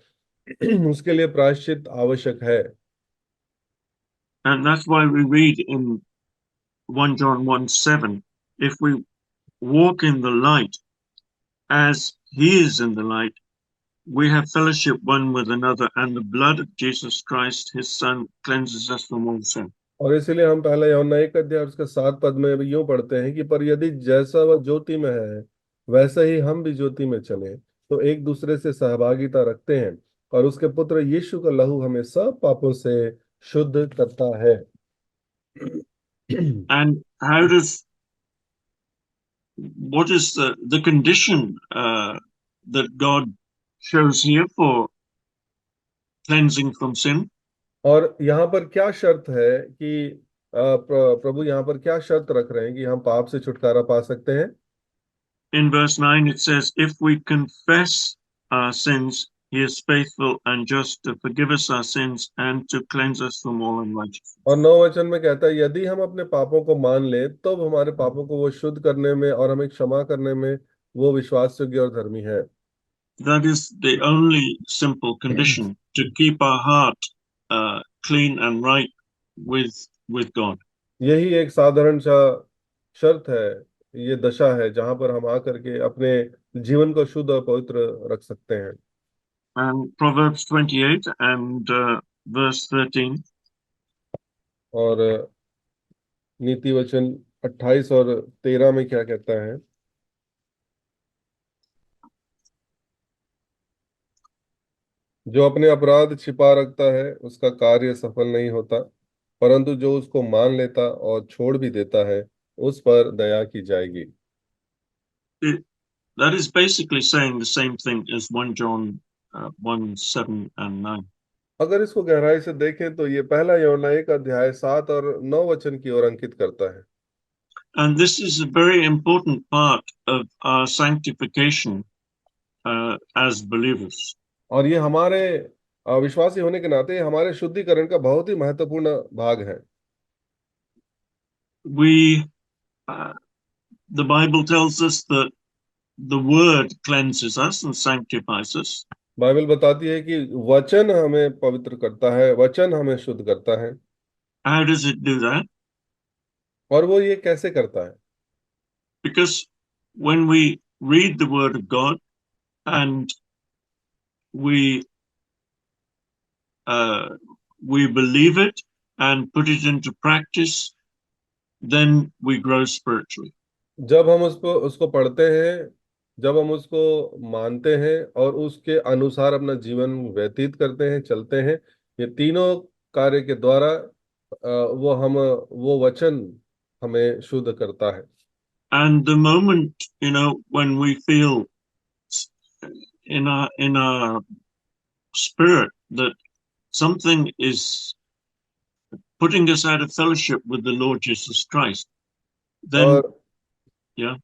उसके लिए प्रायश्चित आवश्यक है। And that's why we read in 1 John 1:7, if we walk in the light as he is in the light, we have fellowship one with another, and the blood of Jesus Christ, his son, cleanses us from all sin. और इसीलिए हम पहला यूहन्ना 1 अध्याय उसके 7 पद में यूं पढ़ते हैं कि पर यदि जैसा वह ज्योति में है वैसे ही हम भी ज्योति में चले तो एक दूसरे से सहभागिता रखते हैं, और उसके पुत्र यीशु का लहू हमें सब पापों से शुद्ध करता है। And what is the condition that God shows here for cleansing from sin? और यहाँ पर क्या शर्त है कि प्रभु यहाँ पर क्या शर्त रख रहे हैं कि हम पाप से छुटकारा पा सकते हैं? In verse 9 it says, if we confess our sins, he is faithful and just to forgive us our sins and to cleanse us from all unrighteousness. और 9 वचन में कहता है यदि हम अपने पापों को मान ले तो हमारे पापों को वो शुद्ध करने में और हमें क्षमा करने में वो विश्वास योग्य और धर्मी है। That is the only simple condition to keep our heart clean and right with God. यही एक साधारण सा शर्त है, ये दशा है जहां पर हम आकर के अपने जीवन को शुद्ध और पवित्र रख सकते हैं। And Proverbs 28 and verse 13. और नीति वचन 28 और 13 में क्या कहता है? जो अपने अपराध छिपा रखता है उसका कार्य सफल नहीं होता, परंतु जो उसको मान लेता और छोड़ भी देता है उस पर दया की जाएगी। That is basically saying the same thing as 1 John 1:7 and 9. अगर इसको गहराई से देखें तो ये पहला यूहन्ना 1 अध्याय 7 और 9 वचन की ओर अंकित करता है। And this is a very important part of our sanctification as believers. और ये हमारे विश्वासी होने के नाते हमारे शुद्धिकरण का बहुत ही महत्वपूर्ण भाग है। we the Bible tells us that the word cleanses us and sanctifies us. Bible बताती है कि वचन हमें पवित्र करता है, वचन हमें शुद्ध करता है। How does it do that? और वो ये कैसे करता है? Because when we read the word of God and we uh, we believe it and put it into practice, then we grow spiritually. जब हम उसको उसको पढ़ते हैं, जब हम उसको मानते हैं और उसके अनुसार अपना जीवन व्यतीत करते हैं, चलते हैं, ये तीनों कार्य के द्वारा वो वचन हमें शुद्ध करता है। And the moment, when we feel in our spirit that something is putting us out of fellowship with the Lord Jesus Christ, then और yeah,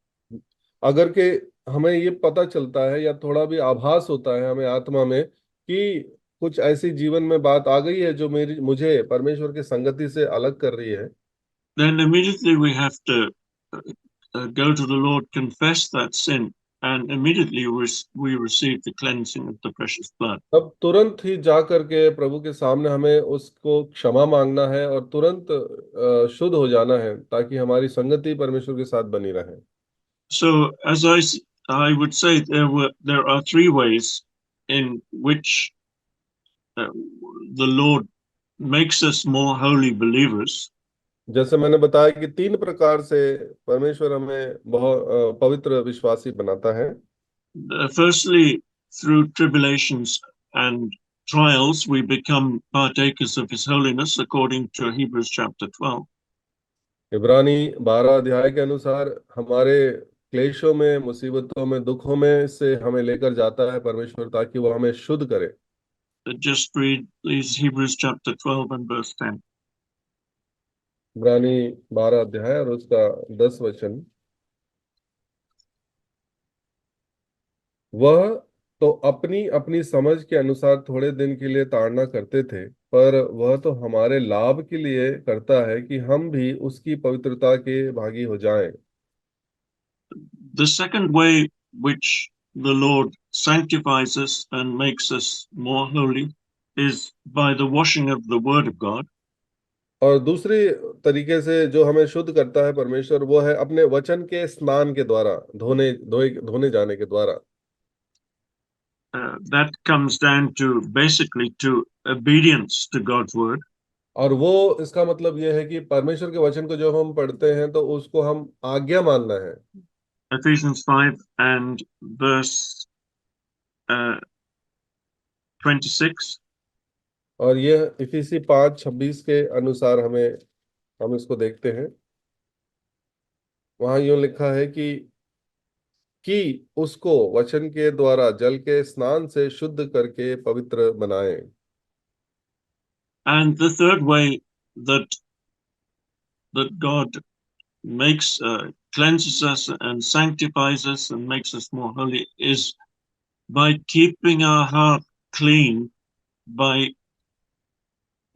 अगर के हमें ये पता चलता है या थोड़ा भी आभास होता है हमें आत्मा में कि कुछ ऐसी जीवन में बात आ गई है जो मेरी मुझे परमेश्वर की संगति से अलग कर रही है, then immediately we have to go to the Lord, confess that sin, and immediately we receive the cleansing of the precious blood. तब तुरंत ही जा करके प्रभु के सामने हमें उसको क्षमा मांगना है और तुरंत शुद्ध हो जाना है ताकि हमारी संगति परमेश्वर के साथ बनी रहे। So, as I would say, there are three ways in which the Lord makes us more holy believers. जैसे मैंने बताया कि तीन प्रकार से परमेश्वर हमें बहुत पवित्र विश्वासी बनाता है। Firstly, through tribulations and trials, we become partakers of His holiness, according to Hebrews chapter 12. इब्रानी 12 अध्याय के अनुसार हमारे क्लेशों में, मुसीबतों में, दुखों में से हमें लेकर जाता है परमेश्वर ताकि वो हमें शुद्ध करे। Just read please Hebrews chapter 12 and verse 10. इब्रानी 12 अध्याय और उसका 10 वचन। वह तो अपनी अपनी समझ के अनुसार थोड़े दिन के लिए ताड़ना करते थे, पर वह तो हमारे लाभ के लिए करता है कि हम भी उसकी पवित्रता के भागी हो जाएं। The second way which the Lord sanctifies us and makes us more holy is by the washing of the Word of God. और दूसरी तरीके से जो हमें शुद्ध करता है परमेश्वर, वो है अपने वचन के स्नान के द्वारा, धोने जाने के द्वारा। That comes down to basically to obedience to God's Word. और वो इसका मतलब ये है कि परमेश्वर के वचन को जब हम पढ़ते हैं तो उसको हम आज्ञा मानना है। Ephesians 5 and verse 26. और ये इफिसी 5:26 के अनुसार हम इसको देखते हैं। वहां यूं लिखा है कि उसको वचन के द्वारा जल के स्नान से शुद्ध करके पवित्र बनाए। And the third way that God makes cleanses us and sanctifies us and makes us more holy is by keeping our heart clean, by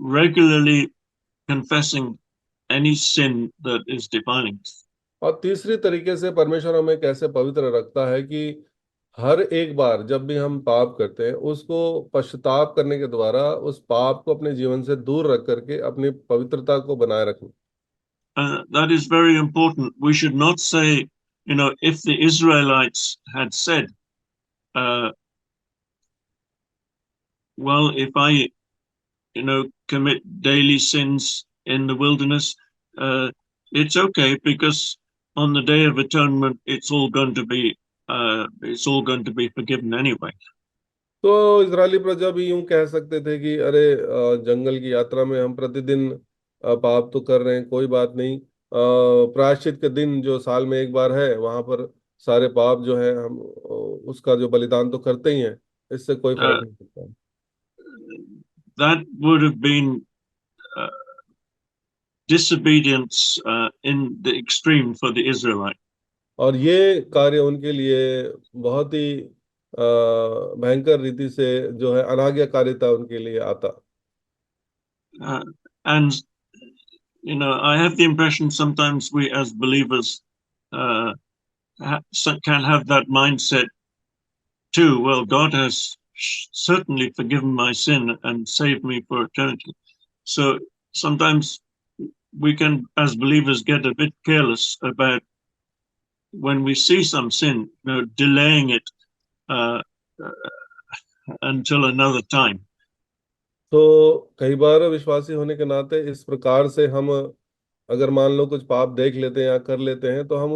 regularly confessing any sin that is defiling us. और तीसरी तरीके से परमेश्वर हमें कैसे पवित्र रखता है कि हर एक बार जब भी हम पाप करते हैं उसको पश्चाताप करने के द्वारा उस पाप को अपने जीवन से दूर रख करके अपनी पवित्रता को बनाए रखना। That is very important. We should not say, if the Israelites had said, well, if I, commit daily sins in the wilderness, it's okay because on the Day of Atonement, it's all going to be forgiven anyway. तो Israeli प्रजा भी यूं कह सकते थे कि अरे जंगल की यात्रा में हम प्रतिदिन पाप तो कर रहे हैं, कोई बात नहीं, प्रायश्चित के दिन जो साल में एक बार है वहां पर सारे पाप जो है हम उसका जो बलिदान तो करते ही हैं, इससे कोई फर्क Uh, नहीं पड़ता। that would have been uh, disobedience in the extreme for the Israelite. और ये कार्य उनके लिए बहुत ही भयंकर रीति से जो है अनाज्ञाकारिता उनके लिए आता। And I have the impression sometimes we as believers uh, can have that mindset too. Well, God has certainly forgiven my sin and saved me for eternity. So sometimes we can, as believers, get a bit careless about when we see some sin, delaying it uh, until another time. तो कई बार विश्वासी होने के नाते इस प्रकार से हम अगर मान लो कुछ पाप देख लेते हैं या कर लेते हैं तो हम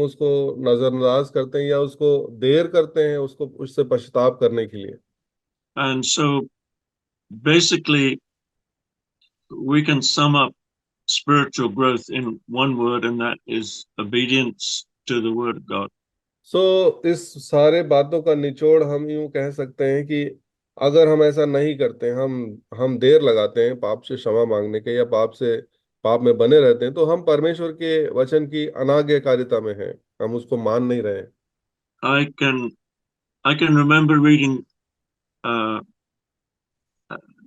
उसको नजरअंदाज करते हैं या उसको देर करते हैं उसको उससे पश्चाताप करने के लिए। And so basically, we can sum up spiritual growth in one word, and that is obedience to the word of God. इस सारे बातों का निचोड़ हम यूं कह सकते हैं कि अगर हम ऐसा नहीं करते, हम देर लगाते हैं पाप से क्षमा मांगने के या पाप में बने रहते हैं, तो हम परमेश्वर के वचन की अनाज्ञाकारिता में हैं, हम उसको मान नहीं रहे। I can remember reading uh,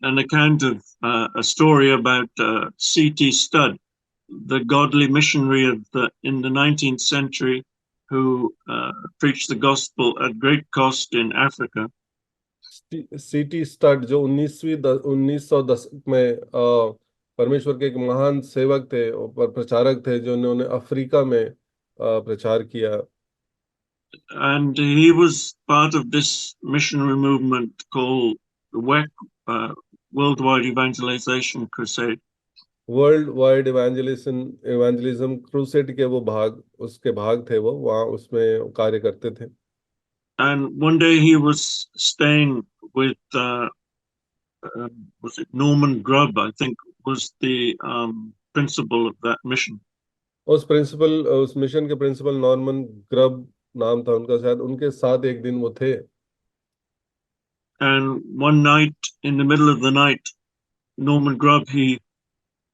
an account of a story about C.T. Studd, the godly missionary in the 19th century who preached the gospel at great cost in Africa. सीटी स्टड जो 1910 में परमेश्वर के एक महान सेवक थे और प्रचारक थे जो उन्होंने अफ्रीका में प्रचार किया। And he was part of this missionary movement called the WEC, Worldwide Evangelization Crusade. World wide evangelism crusade के उसके भाग थे, वो वहाँ उसमें कार्य करते थे। And one day he was staying with was it Norman Grubb, I think was the principal of that mission. उस मिशन के प्रिंसिपल नॉर्मन ग्रब नाम था उनका, शायद उनके साथ एक दिन वो थे। And one night, in the middle of the night, Norman Grubb, he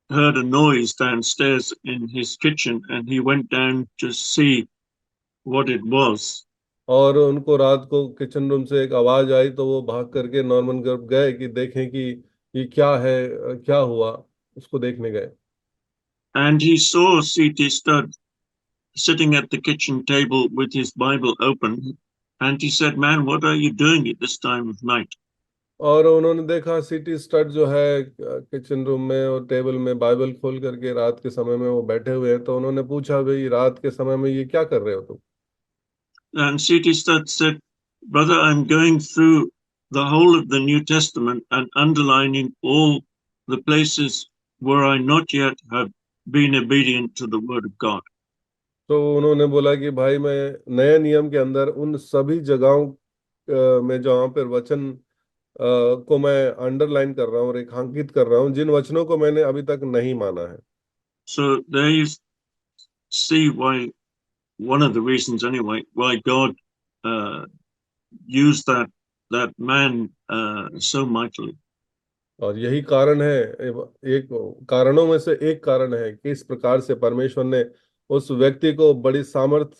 heard a noise downstairs in his kitchen, and he went down to see what it was. और उनको रात को किचन रूम से एक आवाज आई तो वो भाग करके नॉर्मन ग्रब गए कि देखें कि ये क्या है, क्या हुआ, उसको देखने गए। And he saw C.T. Studd sitting at the kitchen table with his Bible open, and he said, "Man, what are you doing at this time of night?" और उन्होंने देखा सीटी स्टड जो है किचन रूम में और टेबल में Bible खोल करके रात के समय में वो बैठे हुए हैं, तो उन्होंने पूछा, भाई रात के समय में ये क्या कर रहे हो तुम? And C.T. Studd said, "Brother, I'm going through the whole of the New Testament and underlining all the places where I not yet have been obedient to the word of God." तो उन्होंने बोला कि भाई मैं नए नियम के अंदर उन सभी जगहों में जहाँ पर वचन को मैं अंडरलाइन कर रहा हूँ, रेखांकित कर रहा हूँ, जिन वचनों को मैंने अभी तक नहीं माना है। So there you see why, one of the reasons anyway, why God used that man so mightily. और यही कारण है, एक कारणों में से एक कारण है कि इस प्रकार से परमेश्वर ने उस व्यक्ति को बड़ी सामर्थ्य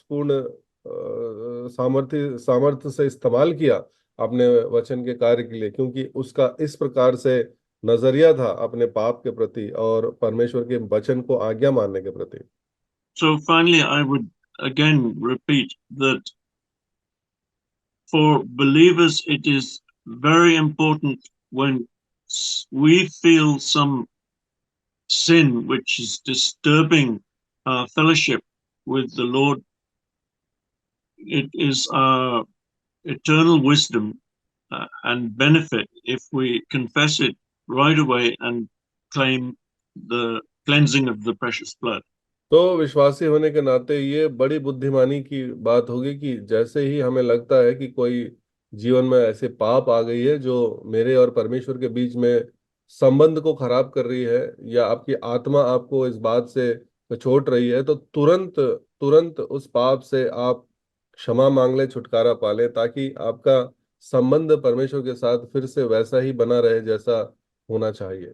से इस्तेमाल किया अपने वचन के कार्य के लिए, क्योंकि उसका इस प्रकार से नजरिया था अपने पाप के प्रति और परमेश्वर के वचन को आज्ञा मानने के प्रति। So finally, I would again repeat that for believers, it is very important when we feel some sin which is disturbing our fellowship with the Lord. It is our eternal wisdom and benefit if we confess it right away and claim the cleansing of the precious blood. तो विश्वासी होने के नाते ये बड़ी बुद्धिमानी की बात होगी कि जैसे ही हमें लगता है कि कोई जीवन में ऐसे पाप आ गई है जो मेरे और परमेश्वर के बीच में संबंध को खराब कर रही है या आपकी आत्मा आपको इस बात से छोड़ रही है, तो तुरंत तुरंत उस पाप से आप क्षमा मांग ले, छुटकारा पा ले, ताकि आपका संबंध परमेश्वर के साथ फिर से वैसा ही बना रहे जैसा होना चाहिए।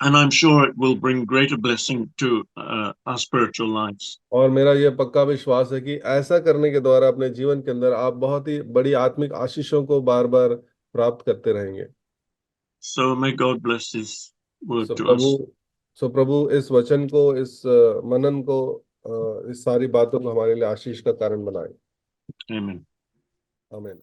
And I'm sure it will bring greater blessing to our spiritual lives. और मेरा यह पक्का विश्वास है कि ऐसा करने के द्वारा अपने जीवन के अंदर आप बहुत ही बड़ी आत्मिक आशीषों को बार बार प्राप्त करते रहेंगे। So may God bless His word so to Prabhu us. सो प्रभु इस वचन को, इस मनन को, इस सारी बातों को हमारे लिए आशीष का कारण बनाए। Amen. आमीन।